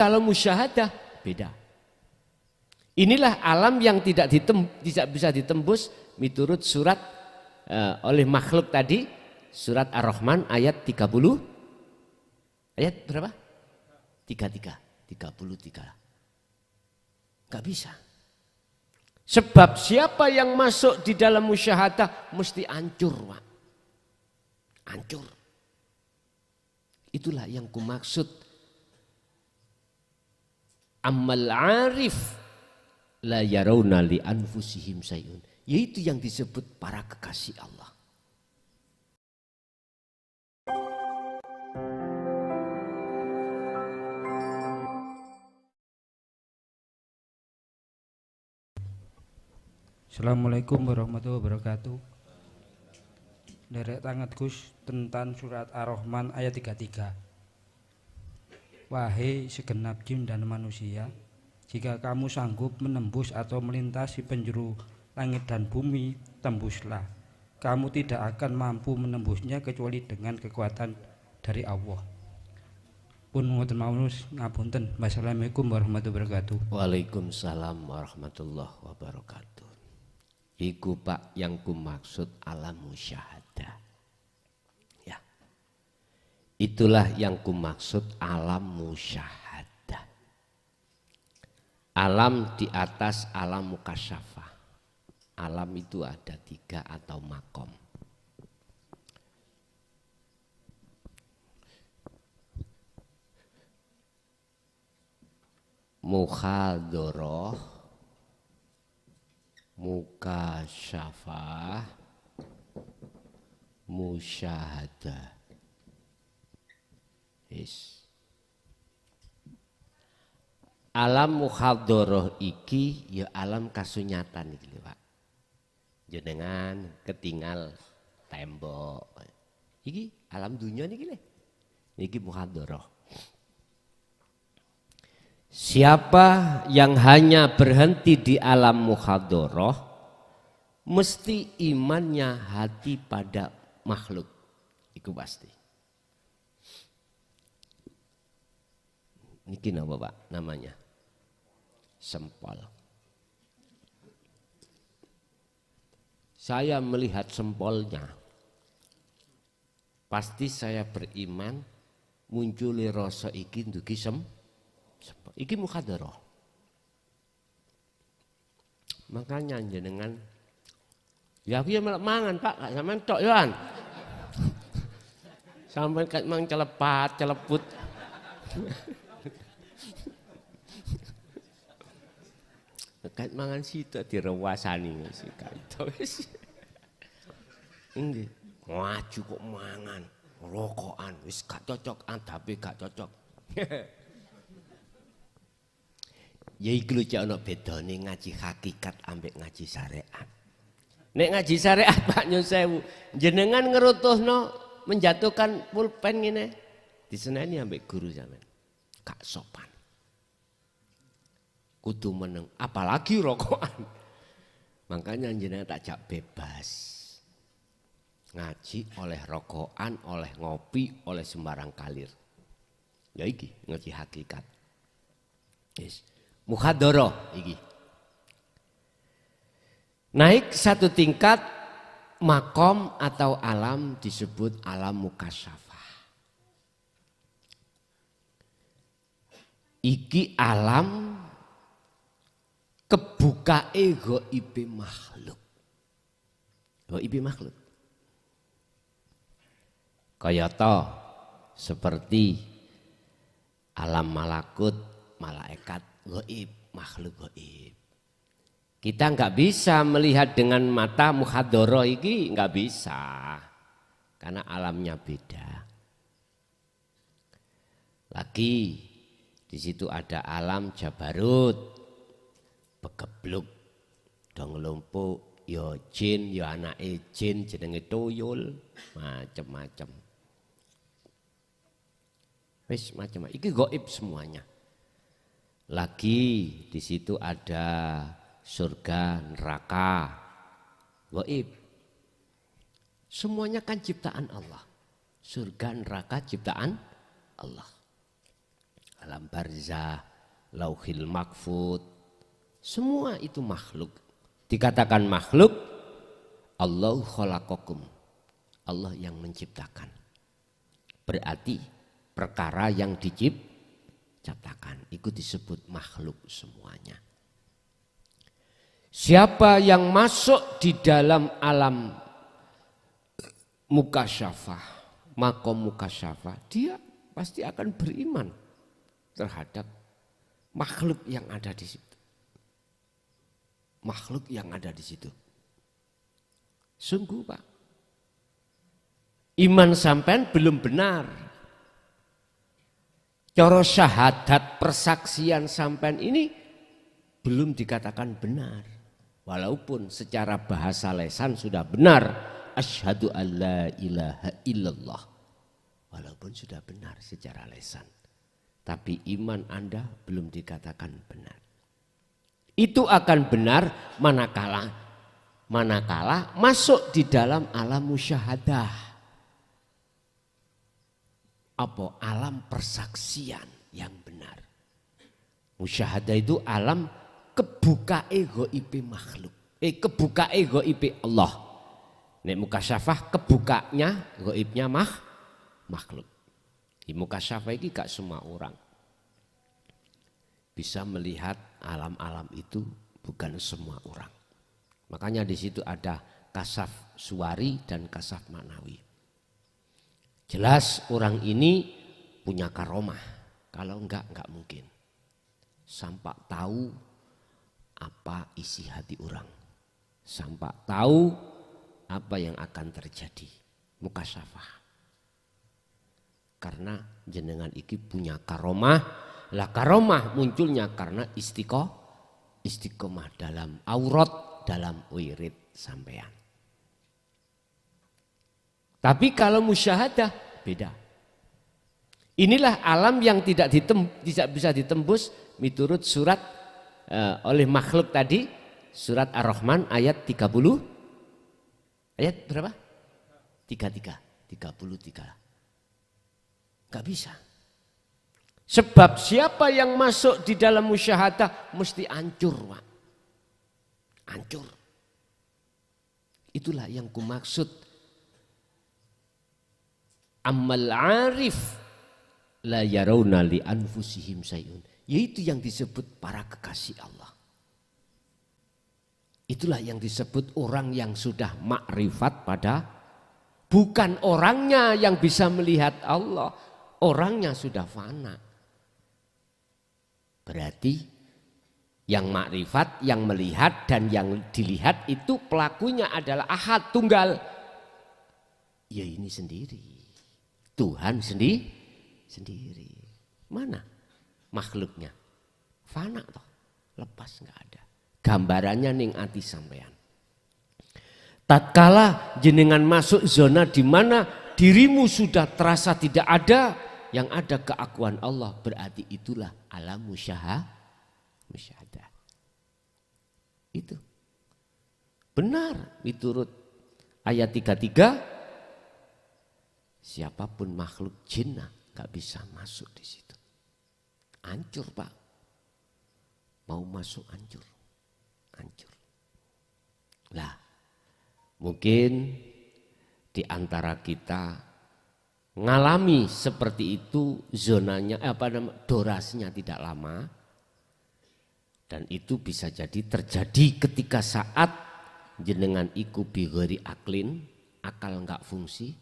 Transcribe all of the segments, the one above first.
Kalau musyahadah beda. Inilah alam yang tidak bisa ditembus miturut surat oleh makhluk tadi, surat Ar-Rahman ayat 30. Ayat berapa? 33. Gak bisa. Sebab siapa yang masuk di dalam musyahadah mesti hancur, Pak. Hancur. Itulah yang kumaksud. Ammal arif la yarawna li anfusihim sayun. Yaitu yang disebut para kekasih Allah. Assalamualaikum warahmatullahi wabarakatuh. Derek tangat Gus tentang surat Ar-Rahman ayat 33. Wahai segenap jin dan manusia, jika kamu sanggup menembus atau melintasi penjuru langit dan bumi, tembuslah. Kamu tidak akan mampu menembusnya kecuali dengan kekuatan dari Allah. Pun ngoten mawon ngapunten. Wassalamualaikum warahmatullahi wabarakatuh. Waalaikumsalam warahmatullahi wabarakatuh. Iku Pak yang kumaksud alam musyahadah. Ya. Itulah yang kumaksud alam musyahadah. Alam di atas alam mukasyafah. Alam itu ada 3 atau makom. Mukhadharah, mukasyafah, musyahadah. Yes. Alam mukhadharah iki ya alam kasunyatan iki lho Pak. Jenengan ketinggal tembok. Iki alam dunia niki lho. Niki mukhadharah. Siapa yang hanya berhenti di alam mukhadharah mesti imannya hati pada makhluk. Iku pasti. Niki napa Pak namanya? Sempol. Saya melihat sempolnya. Pasti saya beriman muncul rasa iki ndugi iki mukhadharah. Makanya jenengan ya aku ya mangan Pak, gak sampean tok yoan. Sampai kat mang celeput. Kat mangan situ direwasani sih kaito wis. Nggih, maju kok mangan, rokokan wis gak cocok, adabe gak cocok. Ya iki lho cek ana bedane ngaji hakikat ambek ngaji syariat. Nek ngaji syariat Pak nyun sewu, jenengan ngerutuhno menjatuhkan pulpen ngene diseneni ambek guru sampean. Gak sopan. Kudu meneng, apalagi rokokan. Makanya jenengan tak jak bebas. Ngaji oleh rokokan, oleh ngopi, oleh sembarang kalir. Ya iki ngaji hakikat. Yes. Mukhadharah iki. Naik satu tingkat makom atau alam disebut alam mukasyafah. Iki alam kebukae ghaibe makhluk. Ghaibe makhluk. Kayata seperti alam malakut, malaikat gaib, makhluk gaib. Kita nggak bisa melihat dengan mata mukhadharah iki, nggak bisa. Karena alamnya beda. Lagi di situ ada alam jabarut, begebluk, dong lumpuk, ya jin, ya anake jin jenenge tuyul, macam-macam. Wis macam-macam. Iki gaib semuanya. Lagi di situ ada surga, neraka, gaib. Semuanya kan ciptaan Allah. Surga, neraka ciptaan Allah. alam barzah, lauhil mahfud, semua itu makhluk. Dikatakan makhluk, Allahu khalaqakum, Allah yang menciptakan. Berarti perkara yang diciptakan itu disebut makhluk semuanya. Siapa yang masuk di dalam alam mukasyafah, makom mukasyafah, dia pasti akan beriman terhadap makhluk yang ada di situ. Makhluk yang ada di situ. Sungguh Pak, iman sampean belum benar. Cara syahadat persaksian sampean ini belum dikatakan benar. Walaupun secara bahasa lesan sudah benar. Asyhadu an la ilaha illallah. Walaupun sudah benar secara lesan. Tapi iman Anda belum dikatakan benar. Itu akan benar manakala masuk di dalam alam musyahadah. Apa? Alam persaksian yang benar. Musyahadah itu alam kebuka ghaib makhluk. Kebuka ghaib Allah. Nek mukasyafah kebukanya ghaibnya makhluk. Di mukasyafah ini gak semua orang bisa melihat alam-alam itu, bukan semua orang. Makanya di situ ada kasaf suwari dan kasaf manawi. Jelas orang ini punya karomah. Kalau enggak mungkin. Sampai tahu apa isi hati orang. Sampai tahu apa yang akan terjadi. Mukasyafah. Karena jenengan iki punya karomah. Lah karomah munculnya karena istiqomah dalam aurat, dalam wirid sampean. Tapi kalau musyahadah beda. Inilah alam yang tidak bisa ditembus miturut surat oleh makhluk tadi, surat Ar-Rahman ayat 30. Ayat berapa? 33. Gak bisa. Sebab siapa yang masuk di dalam musyahadah mesti hancur, Pak. Hancur. Itulah yang kumaksud. Ammal arif la yarawna li anfusihim sayun. Yaitu yang disebut para kekasih Allah. Itulah yang disebut orang yang sudah makrifat pada, bukan orangnya yang bisa melihat Allah. Orangnya sudah fana. Berarti yang makrifat, yang melihat dan yang dilihat itu pelakunya adalah ahad tunggal. Ya ini sendiri. Tuhan sendiri. Mana makhluknya? Fana toh. Lepas nggak ada. Gambarannya ning ati sampean. Tatkala jenengan masuk zona di mana dirimu sudah terasa tidak ada, yang ada keakuan Allah, berarti itulah alam musyahadah. Itu benar miturut ayat 33, siapapun makhluk jinnah gak bisa masuk di situ. Hancur Pak. Mau masuk hancur. Lah, mungkin di antara kita ngalami seperti itu, zonanya durasinya tidak lama, dan itu bisa jadi terjadi ketika saat jenengan iku bigori aklin, akal enggak fungsi.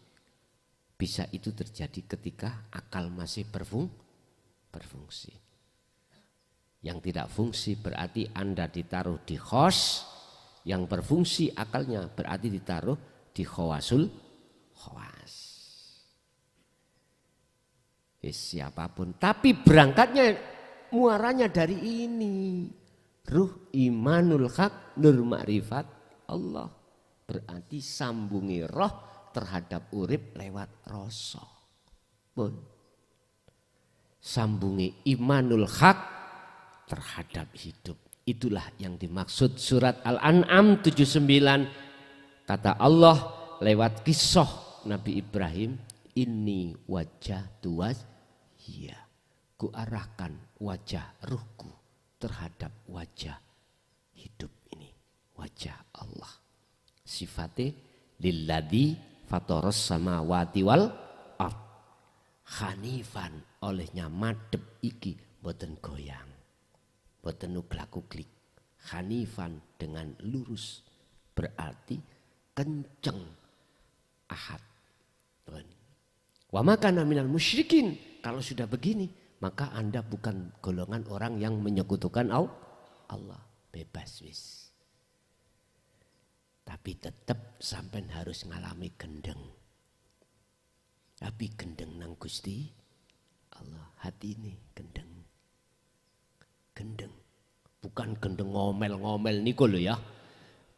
Bisa itu terjadi ketika akal masih berfungsi. Yang tidak fungsi berarti Anda ditaruh di khos, yang berfungsi akalnya berarti ditaruh di khawasul khawas. Siapapun, tapi berangkatnya muaranya dari ini, ruh imanul haq nur ma'rifat Allah, berarti sambungi roh terhadap urip lewat rasa. Sambungi imanul haq terhadap hidup, itulah yang dimaksud surat Al-An'am 79. Kata Allah lewat kisah Nabi Ibrahim, ini wajah tuas, iya, kuarahkan wajah ruhku terhadap wajah hidup ini, wajah Allah. Sifatnya lilladzi fatoros samawati wal ard. Hanifan olehnya madhep iki boten goyang, boten nuglak-uglik. Hanifan dengan lurus berarti kenceng, ahad. Wa makana minal musyrikin. Kalau sudah begini, maka Anda bukan golongan orang yang menyekutukan Allah. Bebas wis. Tapi tetap sampean harus ngalami gendeng. Tapi gendeng nang Gusti Allah. Hati ini gendeng. Gendeng. Bukan gendeng ngomel-ngomel niku lho ya.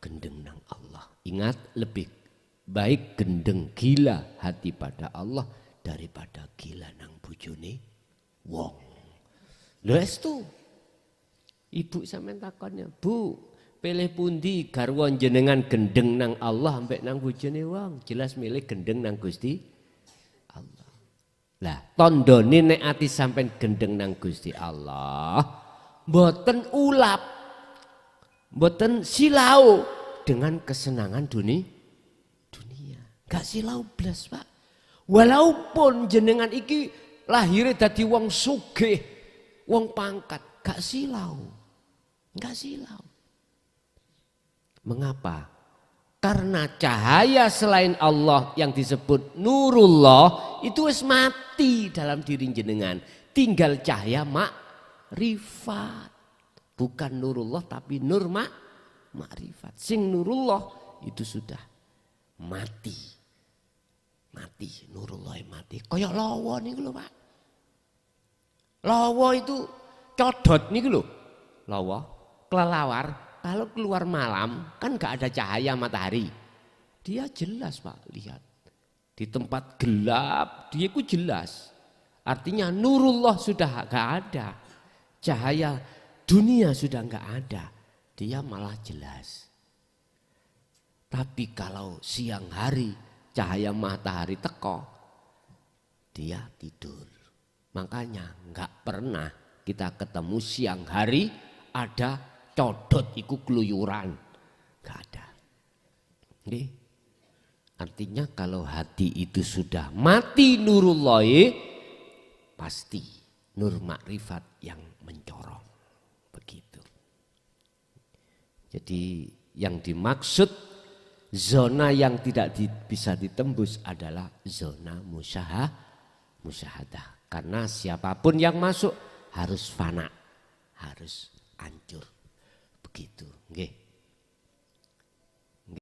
Gendeng nang Allah. Ingat, lebih baik gendeng gila hati pada Allah daripada gila nang bojone wong. Lho estu. Ibu sampean takonnya, "Bu, pilih pundi garwa jenengan gendeng nang Allah ambek nang bojone wong?" Jelas milih gendeng nang Gusti Allah. Lah, tandane nek ati sampean gendeng nang Gusti Allah, mboten ulap, mboten silau dengan kesenangan dunia. Gak silau blas, Pak. Walaupun jenengan iki lahirnya dadi wong sugih, wong pangkat, gak silau. Gak silau. Mengapa? Karena cahaya selain Allah yang disebut nurullah itu wis mati dalam diri jenengan. Tinggal cahaya makrifat. Bukan nurullah tapi nur makrifat. Sing nurullah itu sudah mati. Mati, nurullah mati. Kayak lawa nih lho Pak. Lawa itu codot nih lho. Lawa, kelelawar. Kalau keluar malam kan gak ada cahaya matahari. Dia jelas Pak, lihat. Di tempat gelap dia itu jelas. Artinya nurullah sudah gak ada. Cahaya dunia sudah gak ada. Dia malah jelas. Tapi kalau siang hari cahaya matahari teko, dia tidur. Makanya nggak pernah kita ketemu siang hari ada codot iku keluyuran, nggak ada. Oke? Artinya kalau hati itu sudah mati nurullah, pasti nur makrifat yang mencorong. Begitu. Jadi yang dimaksud zona yang tidak bisa ditembus adalah zona musyahadah. Karena siapapun yang masuk harus fana, harus hancur. Begitu. Nggih.